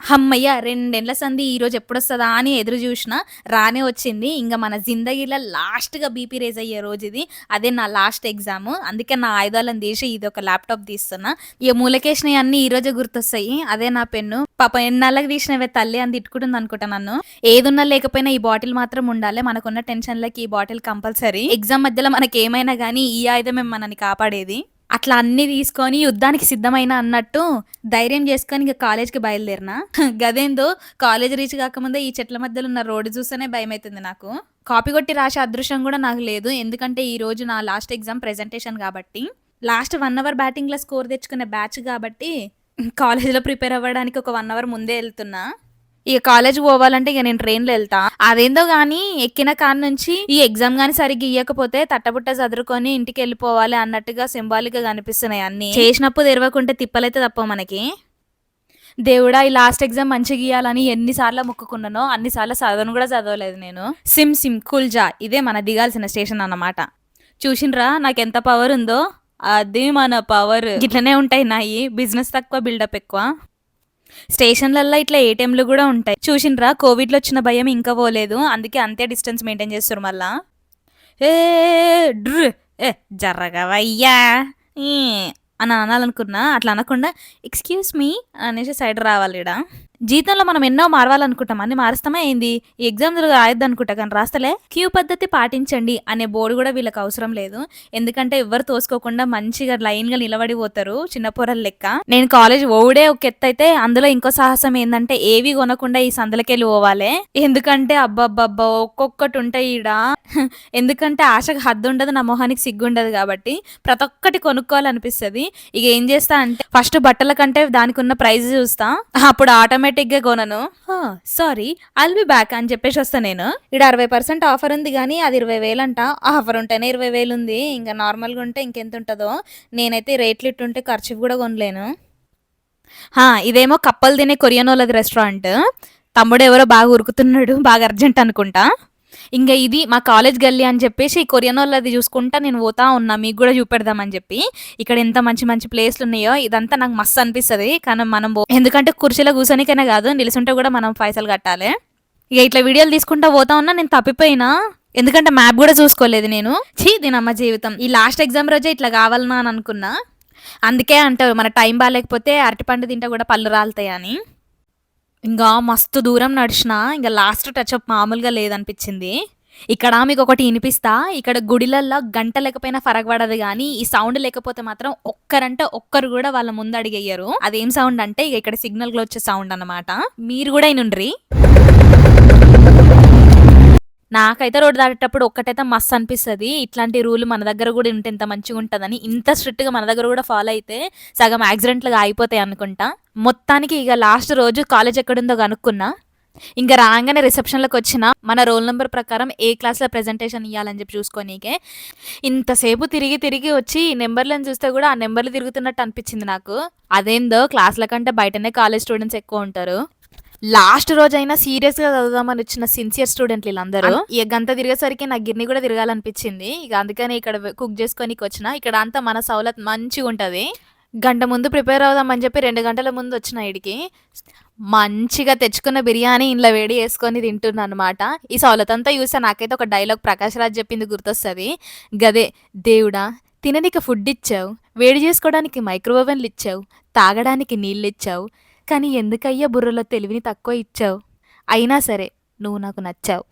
హమ్మయ్య! 2 సంధి ఈరోజు ఎప్పుడొస్తదా అని ఎదురు జూషినా, రానే వచ్చింది. ఇంగ మన జిందగీలో లాస్ట్‌గా బీపీ రైజ్ అయ్యే రోజుది. అదే నా లాస్ట్ ఎగ్జాము. అందుకే నా ఆయుధాలను తీసి ఇదొక ల్యాప్‌టాప్ తీస్తున్నా. ఇగ మూలకేసినయన్నీ ఈరోజే గుర్తొస్తాయి. అదే నా పెన్ను. పాపం ఎన్నాళ్ళకి తీసినవే తల్లి అని తిట్టుకుంటుందనుకుంటా నన్ను. ఏదున్నా లేకపోయినా ఈ బాటిల్ మాత్రం ఉండాలే. మనకున్న టెన్షన్‌లకి ఈ బాటిల్ కంపల్సరీ. ఎగ్జామ్ మధ్యలో మనకేమైనా గానీ ఈ ఆయుధమే మనల్ని కాపాడేది. అట్లా అన్నీ తీసుకొని యుద్ధానికి సిద్ధమైనా అన్నట్టు ధైర్యం చేసుకొని ఇంక కాలేజ్‌కి బయలుదేరినా. గదేందో కాలేజ్ రీచ్ గాకముందే ఈ చెట్ల మధ్యలో ఉన్న రోడ్డు చూస్తేనే భయమైతుంది నాకు. కాపీ కొట్టి రాసే అదృష్టం గూడా నాకు లేదు. ఎందుకంటే ఈరోజు నా లాస్ట్ ఎగ్జామ్ ప్రెజెంటేషన్ గాబట్టి. లాస్ట్ 1 అవర్ బ్యాటింగ్‌లో స్కోర్ తెచ్చుకునే బ్యాచ్ గాబట్టి కాలేజ్‌లో ప్రిపేర్ అవ్వడానికి ఒక 1 అవర్ ముందే ఎళ్తున్నా. ఇగ కాలేజ్‌కి పోవాలంటే ఇగ నేను ట్రైన్‌లో ఎళ్తా. అదేందో గానీ ఎక్కిన కాడ్నుంచి ఈ ఎగ్జామ్ గాని సరిగ్గా ఇయ్యకపోతే తట్టబుట్ట సదురుకొని ఇంటికెళ్ళిపోవాలి అన్నట్టుగా సింబాలిక్‌గా కనిపిస్తున్నాయి అన్నీ. చేసినప్పుడు తెలవకుంటే తిప్పలైతే తప్పవు మనకి. దేవుడా! ఈ లాస్ట్ ఎగ్జామ్ మంచిగియ్యాలని ఎన్ని సార్లు మొక్కుకున్నానో అన్ని సార్లు చదవను గూడా చదవలేదు నేను. సిమ్ సిమ్ కుల్జా ఇదే మన దిగాల్సిన స్టేషన్ అన్నమాట. చూషిండ్రా నాకెంత పవరుందో? అది మన పవర్. గిట్లనే ఉంటాయి నాయి. బిజినెస్ తక్కువ బిల్డప్ ఎక్కువ. స్టేషన్‌లల్ల ఇట్లా ఏటీఎంలు గూడా ఉంటాయి. చూషిండ్రా కోవిడ్‌లో వచ్చిన భయం ఇంకా పోలేదు. అందుకే అంతే డిస్టెన్స్ మెయింటైన్ చేస్తుర్రు మళ్ళా. ఏ డ్ర్ ఏ జర్రగవయ్యా ఈ అని అనాలనుకున్నా. అట్లా అనకుండా ఎక్స్‌క్యూజ్ మీ అనేసి సైడ్ రావాలీడ. జీవితంలో మనం ఎన్నో మారవాలనుకుంటాం. అన్ని మారుస్తామా ఏంది? ఈ ఎగ్జామ్‌లు రాయొద్దనుకుంటా కానీ రాస్తలే. క్యూ పద్ధతి పాటించండి అనే బోర్డ్ గూడా వీళ్ళకి అవసరం లేదు. ఎందుకంటే ఎవ్వరు తోసుకోకుండా మంచిగా లైన్‌గా నిలబడి పోతారు చిన్న పోరల లెక్క. నేను కాలేజ్ పోవుడే ఒక ఎత్తయితే అందులో ఇంకో సాహసం ఏందంటే ఏవి కొనకుండా ఈ సందులకెళ్ళి పోవాలే. ఎందుకంటే అబ్బబ్బబ్బా! ఒక్కొక్కటి ఉంటాయి ఈడ. ఎందుకంటే ఆశకు హద్దుండదు. నా మొహానికి సిగ్గుండదు కాబట్టి ప్రతి ఒక్కటి కొనుక్కోవాలనిపిస్తది. ఇగ ఏం చేస్తా అంటే ఫస్ట్ బట్టల కంటే దానికున్న ప్రైస్ చూస్తా. అప్పుడు ఆటోమేటిక్‌గా కొనను. సారీ ఐల్ బి బ్యాక్ అని చెప్పేసి వస్తా నేను. ఈడ 60% ఆఫర్ ఉంది గానీ అది 20,000 అంట. ఆఫర్ ఉంటేనే 20,000 ఉంది. ఇంక నార్మల్‌గా ఉంటే ఇంకెంతుంటదో. నేనైతే రేట్లు ఇట్టుంటే కర్చీఫ్ గూడా కొనలేను. ఇదేమో కప్పలు తినే కొరియనోళ్ళది రెస్టారెంట్. తమ్ముడెవరో బాగా ఉరుకుతున్నాడు. బాగా అర్జెంట్ అనుకుంటా. ఇంగ ఇది మా కాలేజ్ గల్లీ అని చెప్పేసి కొరియనోళ్ళది చూసుకుంటా నేను పోతా ఉన్నా. మీకు గూడా చూపెడదామని చెప్పి. ఇక్కడ ఎంత మంచి మంచి ప్లేస్‌లున్నాయో ఇదంతా నాకు మస్తు అనిపిస్తది. కానీ మనం ఎందుకంటే కుర్చీలో కూర్చోనికనే గాదు నిలుసుంటే గూడా మనం పైసలు కట్టాలే. ఇగ ఇట్లా వీడియోలు తీసుకుంటా పోతా ఉన్నా. నేను తప్పిపోయినా. ఎందుకంటే మ్యాప్ గూడా చూసుకోలేదు నేను. దీనమ్మ జీవితం. ఈ లాస్ట్ ఎగ్జామ్ రోజే ఇట్లా కావాలనా అని అనుకున్నా. అందుకే అంటారు మన టైం బాలేకపోతే అరటిపండు తింటే గూడా పళ్ళు రాలుతాయని. ఇంగా మస్తు దూరం నడిచినా ఇంగ లాస్ట్ టచప్ మామూలుగా లేదనిపిచ్చింది. ఇక్కడ మీకొకటి ఇనిపిస్తా. ఇక్కడ గుడిలల్ల గంట లేకపోయినా ఫరక్ పడదు గానీ, ఈ సౌండ్ లేకపోతే మాత్రం ఒక్కరంటే ఒక్కరు గూడా వాళ్ళ ముందు అడుగెయ్యరు. అదేం సౌండ్ అంటే ఇగ ఇక్కడ సిగ్నల్‌లో వచ్చే సౌండ్ అన్నమాట. మీరు గూడా ఇనుండ్రి. నాకైతే రోడ్డు దాటేటప్పుడు ఒక్కటైతే మస్తు అనిపిస్తది. ఇట్లాంటి రూల్ మన దగ్గర గూడా ఉంటే ఎంత మంచిగుంటదని. ఇంత స్ట్రిక్ట్‌గా మన దగ్గర గూడా ఫాలో అయితే సగం యాక్సిడెంట్‌లుగా ఆగిపోతాయి అనుకుంటా. మొత్తానికి ఇగ లాస్ట్ రోజు కాలేజ్ ఎక్కడుందో కనుక్కున్నా. ఇంక రాంగానే రిసెప్షన్‌లోకొచ్చిన. మన రోల్ నంబర్ ప్రకారం ఏ క్లాస్‌లో ప్రెజెంటేషన్ ఇయ్యాలని చెప్పి చూసుకోనీకే. ఇంతసేపు తిరిగి తిరిగి వచ్చి నెంబర్‌లను చూస్తే గూడా ఆ నెంబర్‌లు తిరుగుతున్నట్టు అనిపిచ్చింది నాకు. అదేందో క్లాస్‌ల కంటే బయటనే కాలేజ్ స్టూడెంట్స్ ఎక్కువుంటారు. లాస్ట్ రోజైనా సీరియస్‌గా చదువుదామని వచ్చిన సిన్సియర్ స్టూడెంట్లు ఈళ్ళందరూ. ఇగ గంట తిరిగేసరికి నాకు గిన్ని గూడా తిరగాలనిపిచ్చింది. ఇగ అందుకనే ఇక్కడ కుక్ చేసుకోనీకొచ్చిన. ఇక్కడ అంతా మన సౌలత్ మంచిగుంటది. గంట ముందు ప్రిపేర్ అవుదామని చెప్పి 2 గంటల ముందు వచ్చిన ఈడికి. మంచిగా తెచ్చుకున్న బిర్యానీ ఇంట్లో వేడి చేసుకొని తింటున్నా అనమాట. ఈ సౌలతంతా చూస్తే నాకైతే ఒక డైలాగ్ 'ప్రకాష్ రాజ్' చెప్పింది గుర్తొస్తది. గదే దేవుడా తిననీకి ఫుడ్ ఇచ్చావు, వేడి చేసుకోవడానికి మైక్రో ఓవెన్‌లు ఇచ్చావు, తాగడానికి నీళ్ళిచ్చావు. కానీ ఎందుకయ్యా బుర్రలో తెలివిని తక్కువ ఇచ్చావు. అయినా సరే నువ్వు నాకు నచ్చావు.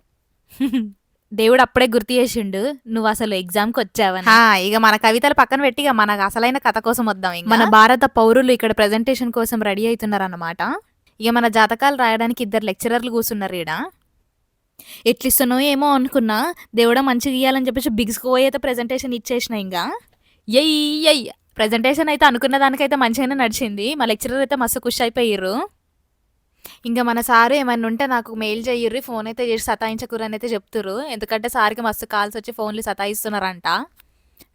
దేవుడు అప్పుడే గుర్తు చేసిండు నువ్వసలు ఎగ్జామ్‌కొచ్చావని. ఇగ మన కవితలు పక్కన పెట్టి ఇగ మన అసలైన కథ కోసం వద్దాం ఇంగ. మన భారత పౌరులు ఇక్కడ ప్రెజెంటేషన్ కోసం రెడీ అయితున్నారన్నమాట. ఇగ మన జాతకాలు రాయడానికి 2 లెక్చరర్లు కూసున్నారీడ. ఎట్లిస్తానో ఏమో అనుకున్నా. దేవుడా మంచిగా ఇయ్యాలని చెప్పేసి బిగుసుకుపోయి అయితే ప్రెజెంటేషన్ ఇచ్చేసిన ఇంగ. యెయ్ యెయ్ ప్రెజెంటేషన్ అయితే అనుకున్న దానికైతే మంచిగానే నడిచింది. మా లెక్చరర్ అయితే మస్తు ఖుష్ అయిపోయిర్రు. ఇంక మన సారు ఏమన్నా ఉంటే నాకు మెయిల్ చెయ్యుర్రి. ఫోన్ అయితే చేసి సతాయించకుర్రి అయితే చెప్తుర్రు. ఎందుకంటే సార్‌కి మస్తు కాల్స్ వచ్చి ఫోన్‌లు సతాయిస్తున్నారంట.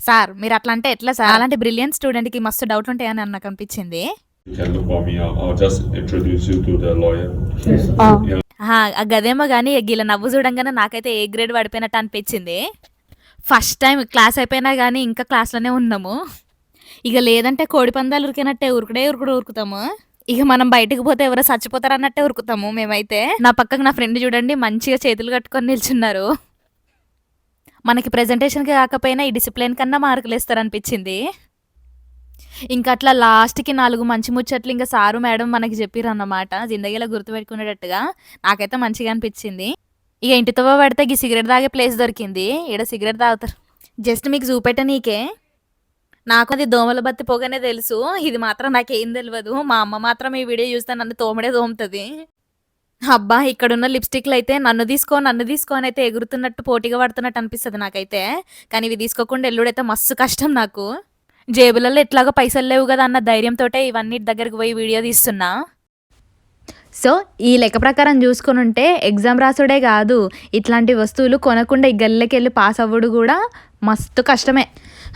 సార్ మీరు అట్లా అంటే ఎట్లా సార్? అలాంటి బ్రిలియంట్ స్టూడెంట్‌కి మస్తు డౌట్లు ఉంటాయని నాకు అనిపించింది. You can look for me. I'll just introduce you to the lawyer. గదేమో గానీ గీళ్ళ నవ్వు చూడంగానే నాకైతే ఏ గ్రేడ్ పడిపోయినట్టు అనిపించింది. ఫస్ట్ టైం క్లాస్ అయిపోయినా గానీ ఇంకా క్లాస్‌లోనే ఉన్నాము. ఇగ లేదంటే కోడి పందాలు ఉరికినట్టే ఉరుకుడే ఉరుకుడు ఉరుకుతాము. ఇక మనం బయటకు పోతే ఎవరో చచ్చిపోతారు అన్నట్టే ఉరుకుతాము మేమైతే. నా పక్కకు నా ఫ్రెండ్ చూడండి మంచిగా చేతులు కట్టుకొని నిల్చున్నారు. మనకి ప్రెజెంటేషన్‌కి కాకపోయినా ఈ డిసిప్లిన్ కన్నా మార్కులేస్తారనిపించింది. ఇంకా అట్లా లాస్ట్‌కి 4 మంచి ముచ్చట్లు ఇంక సారు, మేడం మనకి చెప్పిర్రన్నమాట. జిందగీలో గుర్తుపెట్టుకునేటట్టుగా. నాకైతే మంచిగా అనిపించింది. ఇక ఇంటితో పడితే గీ సిగరెట్ తాగే ప్లేస్ దొరికింది. ఈడ సిగరెట్ తాగుతారు. జస్ట్ మీకు చూపెట్టనీకే. నాకు అది దోమల బత్తి పొగనే తెలుసు. ఇది మాత్రం నాకేం తెలవదు. మా అమ్మ మాత్రం ఈ వీడియో చూస్తే నన్ను తోముడే తోముతది. అబ్బా! ఇక్కడున్న లిప్‌స్టిక్‌లయితే నన్ను తీసుకో, నన్ను తీసుకో అనైతే ఎగురుతున్నట్టు పోటీగా పడుతున్నట్టు అనిపిస్తది నాకైతే. కానీ ఇవి తీసుకోకుండా ఎల్లుడైతే మస్తు కష్టం నాకు. జేబులలో ఎట్లాగో పైసలు లేవు గదా అన్న ధైర్యంతోటే ఇవన్నిటి దగ్గరికి పోయి వీడియో తీస్తున్నా. సో, ఈ లెక్క ప్రకారం చూసుకొనుంటే ఎగ్జామ్ రాసుడే గాదు, ఇట్లాంటి వస్తువులు కొనకుండా ఈ గల్లకెళ్ళి పాస్ అవ్వుడు గూడా మస్తు కష్టమే.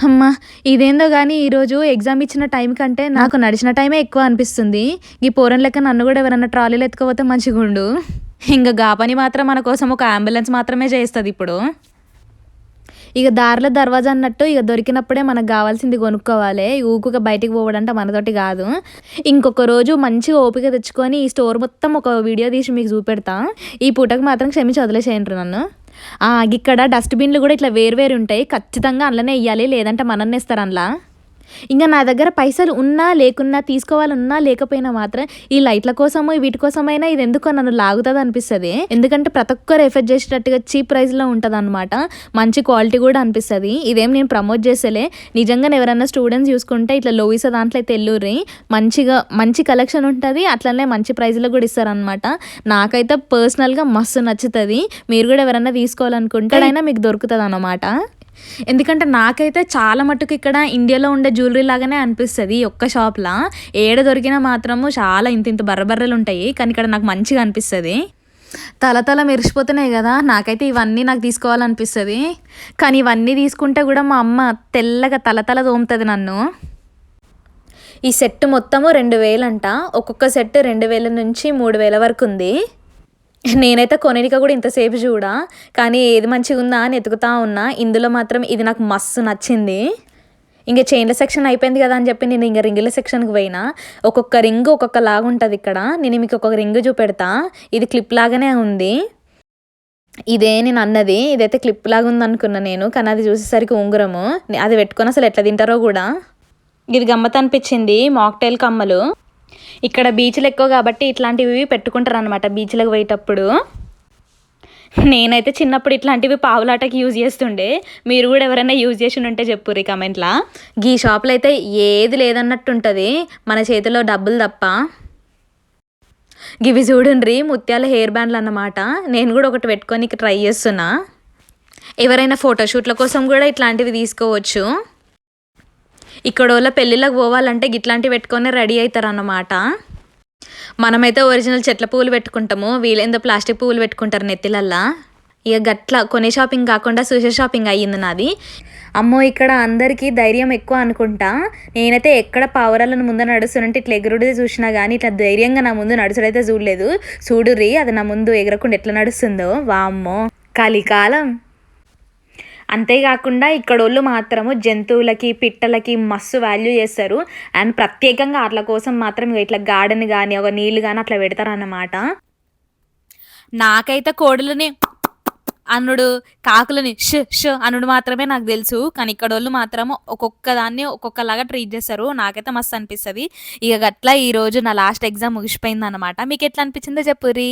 హమ్మా! ఇదేందో గానీ ఈరోజు ఎగ్జామ్ ఇచ్చిన టైం కంటే నాకు నడిచిన టైమే ఎక్కువ అనిపిస్తుంది. ఈ పోరని లెక్క నన్ను గూడా ఎవరన్నా ట్రాలీలో ఎత్తుకపోతే మంచిగుండు. ఇంక గా పని మాత్రం మన కోసం ఒక అంబులెన్స్ మాత్రమే చేస్తదిప్పుడు. ఇక దారిలో దర్వాజా అన్నట్టు ఇక దొరికినప్పుడే మనకు కావాల్సింది కొనుక్కోవాలి. ఊకుక బయటికి పోవడంటే మనతోటి కాదు. ఇంకొక రోజు మంచిగా ఓపిక తెచ్చుకొని ఈ స్టోర్ మొత్తం ఒక వీడియో తీసి మీకు చూపెడతా. ఈ పూటకు మాత్రం క్షమించి వదిలేసేయండి నన్ను. ఇక్కడ డస్ట్బిన్లు కూడా ఇట్లా వేరు ఉంటాయి. ఖచ్చితంగా అందులోనే వెయ్యాలి, లేదంటే మనల్ని ఇస్తారు అందులో. ఇంకా నా దగ్గర పైసలు ఉన్నా లేకున్నా, తీసుకోవాలన్నా లేకపోయినా మాత్రం ఈ లైట్ల కోసమో వీటి కోసమైనా ఇది ఎందుకో నన్ను లాగుతుంది అనిపిస్తుంది. ఎందుకంటే ప్రతి ఒక్కరు ఎఫెక్ట్ చేసేటట్టుగా చీప్ ప్రైస్లో ఉంటుంది అనమాట. మంచి క్వాలిటీ కూడా అనిపిస్తుంది. ఇదేం నేను ప్రమోట్ చేసేలే, నిజంగానే ఎవరైనా స్టూడెంట్స్ చూసుకుంటే ఇట్లా లోయిసా దాంట్లో అయితే ఎల్లుర్రి. మంచి కలెక్షన్ ఉంటుంది, అట్లనే మంచి ప్రైస్లో కూడా ఇస్తారనమాట. నాకైతే పర్సనల్గా మస్తు నచ్చుతుంది. మీరు కూడా ఎవరైనా తీసుకోవాలనుకుంటే అయినా మీకు దొరుకుతుంది అన్నమాట. ఎందుకంటే నాకైతే చాలా మటుకు ఇక్కడ ఇండియాలో ఉండే జ్యువెలరీ లాగానే అనిపిస్తుంది. ఒక్క షాప్లో ఏడ దొరికినా మాత్రము చాలా ఇంత బర్రెలు ఉంటాయి, కానీ ఇక్కడ నాకు మంచిగా అనిపిస్తుంది. తల మెరిసిపోతున్నాయి కదా, నాకైతే ఇవన్నీ నాకు తీసుకోవాలనిపిస్తుంది. కానీ ఇవన్నీ తీసుకుంటే కూడా మా అమ్మ తెల్లగా తల తోముతుంది నన్ను. ఈ సెట్ మొత్తము 2000 అంట. ఒక్కొక్క సెట్ 2000 నుంచి 3000 వరకు ఉంది. నేనైతే కొనేనిక కూడా ఇంతసేపు చూడా, కానీ ఏది మంచిగా ఉందా అని ఎతుకుతా ఉన్నా. ఇందులో మాత్రం ఇది నాకు మస్తు నచ్చింది. ఇంకా చైన్ల సెక్షన్ అయిపోయింది కదా అని చెప్పి నేను ఇంకా రింగుల సెక్షన్కి పోయినా. ఒక్కొక్క రింగు ఒక్కొక్క లాగా ఉంటుంది ఇక్కడ. నేను మీకు ఒక్కొక్క రింగు చూపెడతా. ఇది క్లిప్ లాగానే ఉంది. ఇదే నేను అన్నది, ఇదైతే క్లిప్ లాగా ఉంది అనుకున్నా నేను, కానీ అది చూసేసరికి ఉంగరము. అది పెట్టుకొని అసలు ఎట్లా తింటారో కూడా. ఇది గమ్మత్ అనిపించింది. మాక్టైల్ కమ్మలు. ఇక్కడ బీచ్లు ఎక్కువ కాబట్టి ఇట్లాంటివి పెట్టుకుంటారు అనమాట బీచ్లకు పోయేటప్పుడు. నేనైతే చిన్నప్పుడు ఇట్లాంటివి పావులాటకి యూజ్ చేస్తుండే. మీరు కూడా ఎవరైనా యూజ్ చేసి ఉంటే చెప్పుర్రి కమెంట్లా. ఈ షాప్లో అయితే ఏది లేదన్నట్టు ఉంటుంది, మన చేతిలో డబ్బులు తప్ప. గివి చూడండి ముత్యాల హెయిర్ బ్యాండ్లు అన్నమాట. నేను కూడా ఒకటి పెట్టుకొని ట్రై చేస్తున్నా. ఎవరైనా ఫోటోషూట్ల కోసం కూడా ఇట్లాంటివి తీసుకోవచ్చు. ఇక్కడ వాళ్ళ పెళ్ళిళ్ళకి పోవాలంటే ఇట్లాంటివి పెట్టుకొని రెడీ అవుతారు అన్నమాట. మనమైతే ఒరిజినల్ చెట్ల పువ్వులు పెట్టుకుంటాము, వీళ్ళేందో ప్లాస్టిక్ పువ్వులు పెట్టుకుంటారు నెత్తిలల్లా. ఇక గట్లా కొనే షాపింగ్ కాకుండా చూసే షాపింగ్ అయ్యింది నాది. అమ్మో, ఇక్కడ అందరికీ ధైర్యం ఎక్కువ అనుకుంటా. నేనైతే ఎక్కడ పావురాలను ముందు నడుస్తుంటే ఇట్లా ఎగురుడిది చూసినా కానీ ఇట్లా ధైర్యంగా నా ముందు నడుచుడైతే చూడలేదు. చూడుర్రి అది నా ముందు ఎగరకుండా ఎట్లా నడుస్తుందో. వామ్మో, కలికాలం. అంతేకాకుండా ఇక్కడోళ్ళు మాత్రము జంతువులకి, పిట్టలకి మస్తు వాల్యూ చేస్తారు. అండ్ ప్రత్యేకంగా అట్ల కోసం మాత్రం ఇట్లా గార్డెన్ కానీ ఒక నీళ్ళు కానీ అట్లా పెడతారన్నమాట. నాకైతే కోడులని అనుడు, కాకులని ష్ అనుడు మాత్రమే నాకు తెలుసు. కానీ ఇక్కడ వాళ్ళు మాత్రం ఒక్కొక్క దాన్ని ఒక్కొక్కలాగా ట్రీట్ చేస్తారు. నాకైతే మస్తు అనిపిస్తుంది. ఇక గట్లా ఈరోజు నా లాస్ట్ ఎగ్జామ్ ముగిసిపోయింది అనమాట. మీకు ఎట్లా అనిపించిందో చెప్పుర్రి.